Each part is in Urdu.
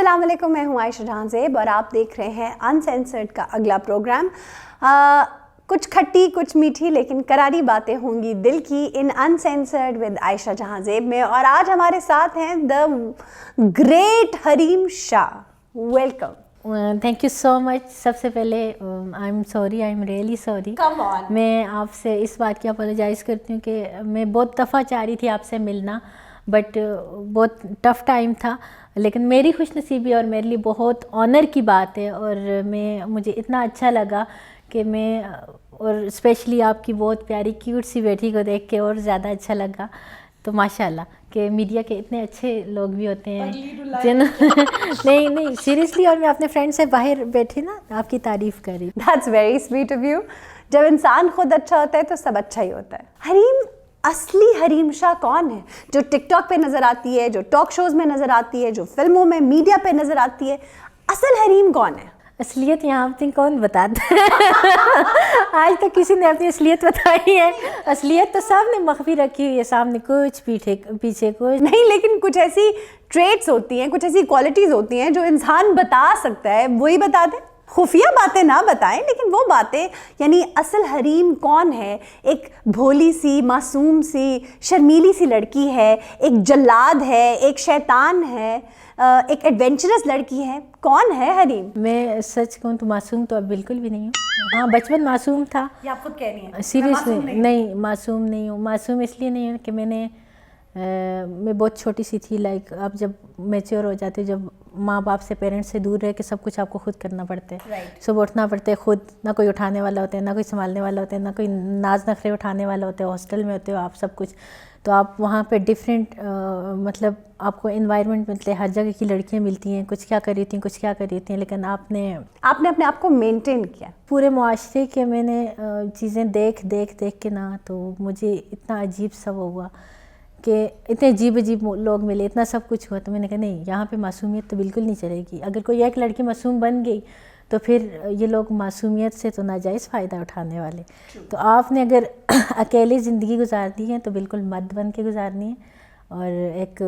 السلام علیکم، میں ہوں عائشہ جہاں زیب اور آپ دیکھ رہے ہیں انسینسرڈ کا اگلا پروگرام. کچھ کھٹی کچھ میٹھی لیکن کراری باتیں ہوں گی دل کی ان انسینسرڈ ود عائشہ جہاں زیب میں. اور آج ہمارے ساتھ ہیں the great Hareem Shah. Welcome. Thank you so much. سب سے پہلے آئی ایم ریئلی سوری. میں آپ سے اس بات کی اپولوجائز کرتی ہوں کہ میں بہت دفعہ چاہ رہی تھی آپ سے ملنا، بٹ بہت ٹف ٹائم تھا. لیکن میری خوش نصیبی اور میرے لیے بہت آنر کی بات ہے، اور مجھے اتنا اچھا لگا کہ میں، اور اسپیشلی آپ کی بہت پیاری کیوٹ سی بیٹی کو دیکھ کے اور زیادہ اچھا لگا. تو ماشاء اللہ کہ میڈیا کے اتنے اچھے لوگ بھی ہوتے ہیں نہیں سیریسلی. اور میں اپنے فرینڈ سے باہر بیٹھی نا آپ کی تعریف کر رہی. That's very sweet of you. جب انسان خود اچھا ہوتا ہے تو سب اچھا ہی ہوتا ہے. حریم، اصلی حریم شاہ کون ہے؟ جو ٹک ٹاک پہ نظر آتی ہے، جو ٹاک شوز میں نظر آتی ہے، جو فلموں میں میڈیا پہ نظر آتی ہے، اصل حریم کون ہے؟ اصلیت یہاں پہ کون بتاتا ہے؟ آج تک کسی نے اپنی اصلیت بتائی ہے؟ اصلیت تو سب نے مخفی رکھی ہوئی ہے، سامنے کچھ پیچھے کچھ نہیں. لیکن کچھ ایسی ٹریٹس ہوتی ہیں، کچھ ایسی کوالٹیز ہوتی ہیں جو انسان بتا سکتا ہے، وہی بتا دیں. خفیہ باتیں نہ بتائیں، لیکن وہ باتیں، یعنی اصل حریم کون ہے؟ ایک بھولی سی، معصوم سی، شرمیلی سی لڑکی ہے، ایک جلاد ہے، ایک شیطان ہے، ایک ایڈونچرس لڑکی ہے. کون ہے حریم؟ میں سچ کہوں تو معصوم تو اب بالکل بھی نہیں ہوں. ہاں بچپن معصوم تھا. یہ آپ خود کہہ رہی ہیں. سیریسلی نہیں، معصوم نہیں ہوں. معصوم اس لیے نہیں ہوں کہ میں بہت چھوٹی سی تھی. لائک آپ جب میچور ہو جاتے، جب ماں باپ سے، پیرنٹس سے دور رہ کے سب کچھ آپ کو خود کرنا پڑتا ہے. صبح اٹھنا پڑتا ہے خود، نہ کوئی اٹھانے والا ہوتا ہے، نہ کوئی سنبھالنے والا ہوتا ہے، نہ کوئی ناز نخرے اٹھانے والا ہوتا ہے. ہاسٹل میں ہوتے ہو آپ سب کچھ، تو آپ وہاں پہ ڈفرینٹ مطلب آپ کو انوائرمنٹ ملتے ہیں، ہر جگہ کی لڑکیاں ملتی ہیں، کچھ کیا کر رہی تھیں، کچھ کیا کر رہی تھیں. لیکن آپ نے اپنے آپ کو مینٹین کیا. پورے معاشرے کے میں نے چیزیں دیکھ کے نا، تو مجھے اتنا عجیب سا وہ ہوا کہ اتنے عجیب لوگ ملے، اتنا سب کچھ ہوا. تو میں نے کہا نہیں، یہاں پہ معصومیت تو بالکل نہیں چلے گی. اگر کوئی ایک لڑکی معصوم بن گئی تو پھر یہ لوگ معصومیت سے تو ناجائز فائدہ اٹھانے والے. تو آپ نے اگر اکیلی زندگی گزارنی ہے تو بالکل مرد بن کے گزارنی ہے. اور ایک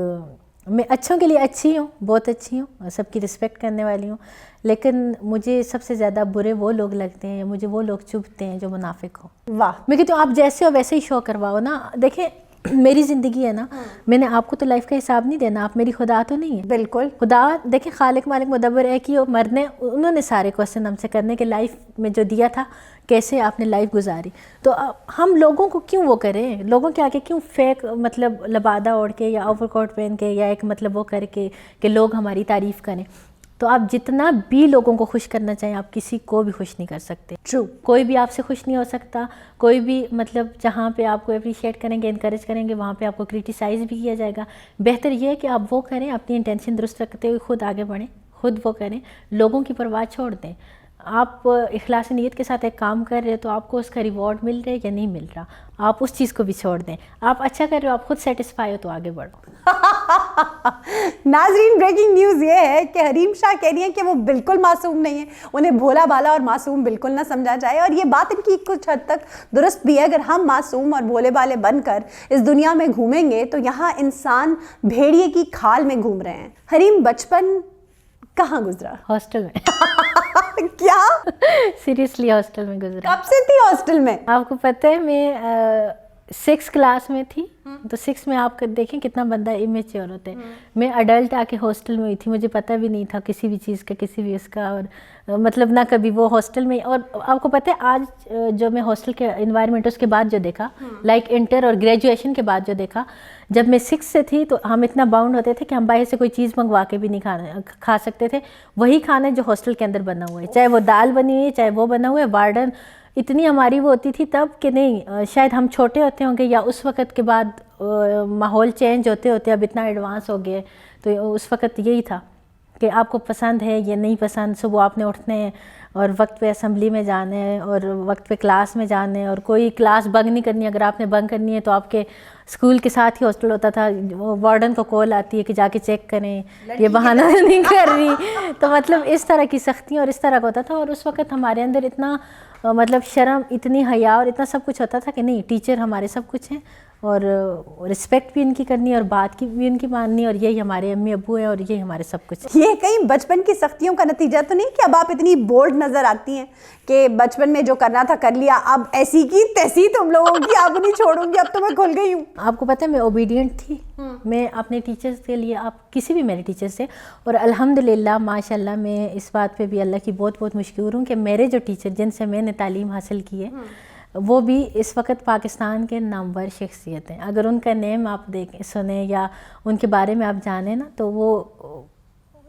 میں اچھوں کے لیے اچھی ہوں، بہت اچھی ہوں، اور سب کی رسپیکٹ کرنے والی ہوں. لیکن مجھے سب سے زیادہ برے وہ لوگ لگتے ہیں، مجھے وہ لوگ چبھتے ہیں جو منافق ہوں. واہ. میں کہتی ہوں آپ جیسے ہو ویسے ہی شو کرواؤ نا. دیکھیں میری زندگی ہے نا، میں نے آپ کو تو لائف کا حساب نہیں دینا. آپ میری خدا تو نہیں ہے. بالکل. خدا دیکھیں، خالق مالک مدبر ایک ہی ہو. مرد نے، انہوں نے سارے کوشچن ہم سے کرنے کے لائف میں جو دیا تھا، کیسے آپ نے لائف گزاری. تو ہم لوگوں کو کیوں وہ کریں، لوگوں کے آگے کیوں فیک مطلب لبادہ اوڑھ کے یا اوور کوٹ پہن کے یا ایک مطلب وہ کر کے کہ لوگ ہماری تعریف کریں. تو آپ جتنا بھی لوگوں کو خوش کرنا چاہیں، آپ کسی کو بھی خوش نہیں کر سکتے. ٹرو. کوئی بھی آپ سے خوش نہیں ہو سکتا. کوئی بھی مطلب جہاں پہ آپ کو اپریشیٹ کریں گے، انکریج کریں گے، وہاں پہ آپ کو کرٹیسائز بھی کیا جائے گا. بہتر یہ ہے کہ آپ وہ کریں، اپنی انٹینشن درست رکھتے ہوئے خود آگے بڑھیں، خود وہ کریں، لوگوں کی پرواہ چھوڑ دیں. آپ اخلاص نیت کے ساتھ ایک کام کر رہے تو آپ کو اس کا ریوارڈ مل رہا ہے یا نہیں مل رہا، آپ اس چیز کو بھی چھوڑ دیں. آپ اچھا کر رہے ہو، آپ خود سیٹسفائی ہو تو آگے بڑھو. ناظرین، بریکنگ نیوز یہ ہے کہ حریم شاہ کہہ رہی ہیں کہ وہ بالکل معصوم نہیں ہے. انہیں بھولا بالا اور معصوم بالکل نہ سمجھا جائے. اور یہ بات ان کی کچھ حد تک درست بھی ہے. اگر ہم معصوم اور بھولے بالے بن کر اس دنیا میں گھومیں گے تو یہاں انسان بھیڑیے کی کھال میں گھوم رہے ہیں. حریم، بچپن کہاں گزرا؟ ہاسٹل میں. کیا؟ سیریسلی ہاسٹل میں گزرا. کب سے تھی ہاسٹل میں؟ آپ کو پتہ ہے میں 6 کلاس میں تھی. تو 6 میں آپ دیکھیں کتنا بندہ امیچیور ہوتا ہے. میں اڈلٹ آ کے ہاسٹل میں ہوئی تھی. مجھے پتہ بھی نہیں تھا کسی بھی چیز کا، کسی بھی اس کا، اور مطلب نہ کبھی وہ ہاسٹل میں. اور آپ کو پتہ ہے آج جو میں ہاسٹل کے انوائرمنٹ اس کے بعد جو دیکھا، لائک انٹر اور گریجویشن کے بعد جو دیکھا، جب میں 6 سے تھی تو ہم اتنا باؤنڈ ہوتے تھے کہ ہم باہر سے کوئی چیز منگوا کے بھی نہیں کھا سکتے تھے. وہی کھانا جو ہاسٹل کے اندر بنا ہوا ہے، چاہے وہ دال بنی ہوئی ہے، چاہے وہ بنا ہوا ہے. وارڈن اتنی ہماری وہ ہوتی تھی تب کہ نہیں، شاید ہم چھوٹے ہوتے ہوں گے یا اس وقت کے بعد ماحول چینج ہوتے اب اتنا ایڈوانس ہو گئے. تو اس وقت یہی تھا کہ آپ کو پسند ہے یا نہیں پسند. صبح آپ نے اٹھنا ہے اور وقت پہ اسمبلی میں جانا ہے اور وقت پہ کلاس میں جانا ہے، اور کوئی کلاس بنک نہیں کرنی. اگر آپ نے بنک کرنی ہے تو آپ کے اسکول کے ساتھ ہی ہاسٹل ہوتا تھا، وارڈن کو کال آتی ہے کہ جا کے چیک کریں یہ بہانہ نہیں کر رہی. تو مطلب اس طرح کی سختیاں اور اس طرح کا ہوتا تھا. اور اس وقت ہمارے اندر اتنا مطلب شرم، اتنی حیا اور اتنا سب کچھ ہوتا تھا کہ نہیں، ٹیچر ہمارے سب کچھ ہیں. اور رسپیکٹ بھی ان کی کرنی اور بات کی بھی ان کی ماننی, اور یہی ہمارے امی ابو ہیں اور یہی ہمارے سب کچھ. یہ کہیں بچپن کی سختیوں کا نتیجہ تو نہیں کہ اب آپ اتنی بولڈ نظر آتی ہیں کہ بچپن میں جو کرنا تھا کر لیا, اب ایسی کی تیسی تم لوگوں کی, اب نہیں چھوڑوں گی, اب تو میں کھل گئی ہوں. آپ کو پتہ ہے میں اوبیڈینٹ تھی, میں اپنے ٹیچرز کے لیے, آپ کسی بھی میرے ٹیچر سے, اور الحمدللہ ماشاء اللہ میں اس بات پہ بھی اللہ کی بہت بہت مشکور ہوں کہ میرے جو ٹیچر جن سے میں نے تعلیم حاصل کی ہے وہ بھی اس وقت پاکستان کے نامور شخصیت ہیں. اگر ان کا نیم آپ دیکھیں سنیں یا ان کے بارے میں آپ جانیں نا, تو وہ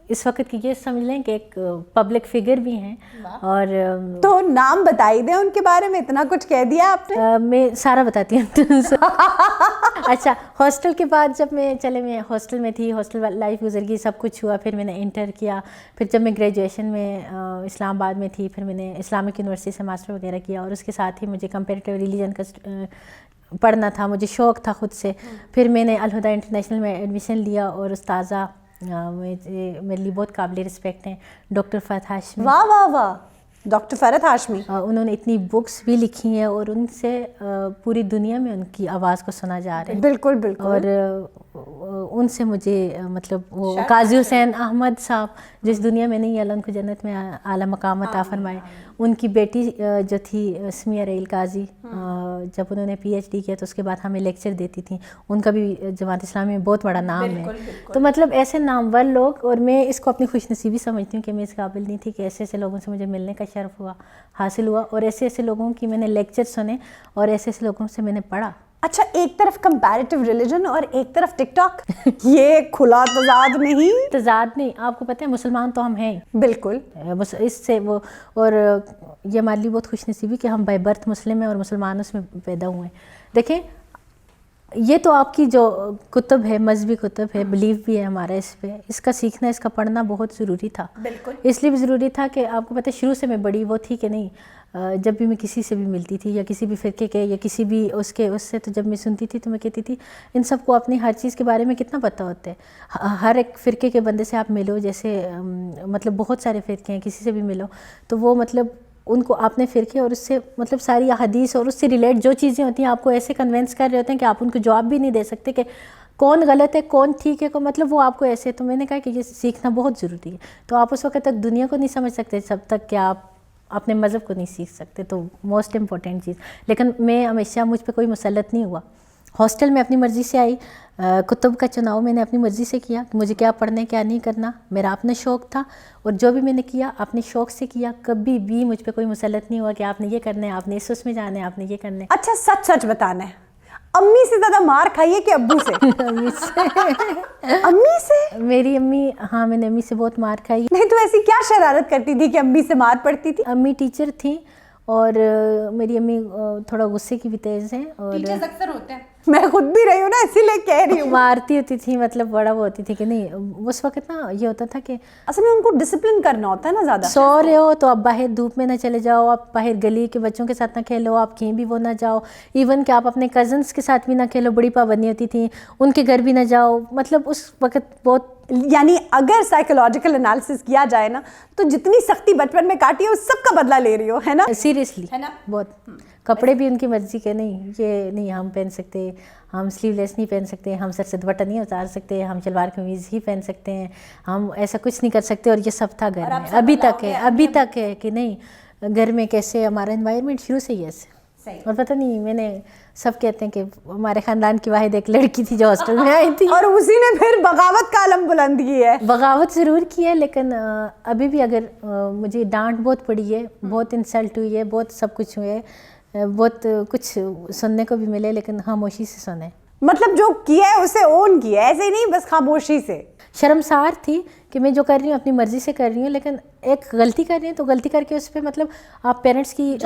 اس وقت کی یہ سمجھ لیں کہ ایک پبلک فگر بھی ہیں. اور تو نام بتائی دیں ان کے بارے میں, اتنا کچھ کہہ دیا آپ نے. میں سارا بتاتی ہوں. اچھا, ہاسٹل کے بعد جب میں ہاسٹل میں تھی, ہاسٹل لائف گزر گئی, سب کچھ ہوا, پھر میں نے انٹر کیا, پھر جب میں گریجویشن میں اسلام آباد میں تھی, پھر میں نے اسلامک یونیورسٹی سے ماسٹر وغیرہ کیا, اور اس کے ساتھ ہی مجھے کمپیریٹیو ریلیجن کا پڑھنا تھا, مجھے شوق تھا خود سے. پھر میں نے الہدیٰ انٹرنیشنل میں ایڈمیشن لیا, اور استاذہ میرے لیے بہت قابل رسپیکٹ ہیں, ڈاکٹر فرحت ہاشمی. واہ واہ واہ, ڈاکٹر فرحت ہاشمی. انہوں نے اتنی بکس بھی لکھی ہیں اور ان سے پوری دنیا میں ان کی آواز کو سنا جا رہا ہے. بالکل بالکل. اور ان سے مجھے مطلب وہ قاضی حسین احمد صاحب جس دنیا میں نہیں, اللہ ان کو جنت میں اعلیٰ مقام عطا فرمائے, ان کی بیٹی جو تھی سمیہ ریل قاضی, جب انہوں نے پی ایچ ڈی کیا تو اس کے بعد ہمیں لیکچر دیتی تھیں, ان کا بھی جماعت اسلامی میں بہت بڑا نام ہے. تو مطلب ایسے نامور لوگ, اور میں اس کو اپنی خوش نصیبی سمجھتی ہوں کہ میں اس قابل نہیں تھی کہ ایسے ایسے لوگوں سے مجھے ملنے کا شرف حاصل ہوا, اور ایسے ایسے لوگوں کی میں نے لیکچر سنے, اور ایسے ایسے لوگوں سے میں نے پڑھا. اچھا, ایک طرف کمپیریٹیو ریلیجن اور ایک طرف ٹک ٹاک, یہ کھلا تضاد نہیں. تضاد نہیں, آپ کو پتہ ہے مسلمان تو ہم ہیں بالکل, اس سے وہ, اور یہ ہمارے لیے بہت خوش نصیبی کہ ہم بائی برتھ مسلم ہیں اور مسلمان اس میں پیدا ہوئے ہیں. دیکھیں, یہ تو آپ کی جو کتب ہے, مذہبی کتب ہے, بلیف بھی ہے ہمارا اس پہ, اس کا سیکھنا, اس کا پڑھنا بہت ضروری تھا. بالکل. اس لیے بھی ضروری تھا کہ آپ کو پتہ ہے شروع سے میں بڑی وہ تھی کہ نہیں, جب بھی میں کسی سے بھی ملتی تھی یا کسی بھی فرقے کے یا کسی بھی اس سے, تو جب میں سنتی تھی تو میں کہتی تھی ان سب کو اپنی ہر چیز کے بارے میں کتنا پتہ ہوتا ہے. ہر ایک فرقے کے بندے سے آپ ملو, جیسے مطلب بہت سارے فرقے ہیں, کسی سے بھی ملو تو وہ مطلب ان کو آپ نے فرقے اور اس سے مطلب ساری حدیث اور اس سے ریلیٹ جو چیزیں ہوتی ہیں آپ کو ایسے کنونس کر رہے ہوتے ہیں کہ آپ ان کو جواب بھی نہیں دے سکتے کہ کون غلط ہے کون ٹھیک ہے, کو مطلب وہ آپ کو ایسے. تو میں نے کہا کہ یہ سیکھنا بہت ضروری ہے. تو آپ اس وقت تک دنیا کو نہیں سمجھ سکتے جب تک کہ آپ اپنے مذہب کو نہیں سیکھ سکتے. تو موسٹ امپورٹنٹ چیز. لیکن میں ہمیشہ, مجھ پہ کوئی مسلط نہیں ہوا. ہاسٹل میں اپنی مرضی سے آئی, کتب کا چناؤ میں نے اپنی مرضی سے کیا کہ مجھے کیا پڑھنا ہے کیا نہیں کرنا, میرا اپنا شوق تھا, اور جو بھی میں نے کیا اپنے شوق سے کیا. کبھی بھی مجھ پہ کوئی مسلط نہیں ہوا کہ آپ نے یہ کرنا ہے, آپ نے اس میں جانا ہے, آپ نے یہ کرنا ہے. اچھا, سچ سچ بتانا ہے, امی سے زیادہ مار کھائیے کہ ابو سے؟ امی سے. میری امی, ہاں میں نے امی سے بہت مار کھائی. نہیں تو ایسی کیا شرارت کرتی تھی کہ امی سے مار پڑتی تھی؟ امی ٹیچر تھیں, اور میری امی تھوڑا غصے کی بھی تیز ہیں, اور ٹیچرز اکثر ہوتے ہیں, میں خود بھی رہی ہوں نا اسی لیے کہہ رہی ہوں. مارتی ہوتی تھی, مطلب بڑا وہ ہوتی تھی کہ نہیں, اس وقت نا یہ ہوتا تھا کہ اصل میں ان کو ڈسپلن کرنا ہوتا ہے نا زیادہ. سو رہے ہو تو آپ باہر دھوپ میں نہ چلے جاؤ, آپ باہر گلی کے بچوں کے ساتھ نہ کھیلو, آپ کہیں بھی وہ نہ جاؤ, ایون کہ آپ اپنے کزنس کے ساتھ بھی نہ کھیلو, بڑی پابندی ہوتی تھیں, ان کے گھر بھی نہ جاؤ. مطلب اس وقت بہت, یعنی اگر سائیکولوجیکل انالیسس کیا جائے نا تو جتنی سختی بچپن میں کاٹی ہے اس سب کا بدلہ لے رہی ہو, ہے نا؟ سیریسلی بہت. کپڑے بھی ان کی مرضی کے, نہیں یہ نہیں ہم پہن سکتے, ہم سلیو لیس نہیں پہن سکتے, ہم سر سے دوپٹہ نہیں اتار سکتے, ہم شلوار قمیض ہی پہن سکتے ہیں, ہم ایسا کچھ نہیں کر سکتے. اور یہ سب تھا گھر میں, ابھی تک ہے کہ نہیں, گھر میں کیسے ہمارا انوائرمنٹ شروع سے ہی ایسے. اور پتہ نہیں, میں نے, سب کہتے ہیں کہ ہمارے خاندان کی واحد ایک لڑکی تھی جو ہاسٹل میں آئی تھی, اور اسی نے پھر بغاوت کا علم بلند کی ہے. بغاوت ضرور کی ہے, لیکن ابھی بھی اگر مجھے ڈانٹ بہت پڑی ہے, بہت انسلٹ ہوئی ہے, بہت سب کچھ ہوئے, بہت کچھ سننے کو بھی ملے, لیکن خاموشی سے سنے. مطلب جو کیا ہے اسے اون کیا ہے, ایسے ہی نہیں بس خاموشی سے. شرمسار تھی کہ میں جو کر رہی ہوں اپنی مرضی سے کر رہی ہوں, لیکن ایک غلطی کر رہی ہوں تو غلطی کر کے اس پہ مطلب آپ پیرنٹس کی,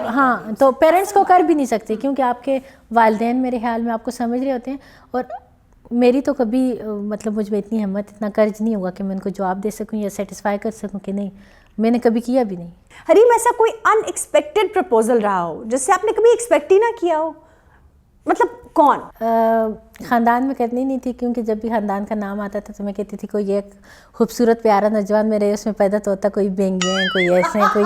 ہاں تو پیرنٹس کو کر بھی نہیں سکتے, کیونکہ آپ کے والدین میرے خیال میں آپ کو سمجھ رہے ہوتے ہیں. اور میری تو کبھی مطلب مجھ میں اتنی ہمت, اتنا کرج نہیں ہوا کہ میں ان کو جواب دے سکوں یا سیٹسفائی کر سکوں کہ نہیں, میں نے کبھی کیا بھی نہیں. حریم, ایسا کوئی ان ایکسپیکٹڈ پرپوزل رہا ہو جس سے آپ نے کبھی ایکسپیکٹ ہی نہ کیا ہو, مطلب کون؟ خاندان میں کرنی نہیں تھی, کیونکہ جب بھی خاندان کا نام آتا تھا تو میں کہتی تھی کوئی ایک خوبصورت پیارا نوجوان میرے اس میں پیدا تو ہوتا, کوئی بینگے ہیں, کوئی ایسے ہیں, کوئی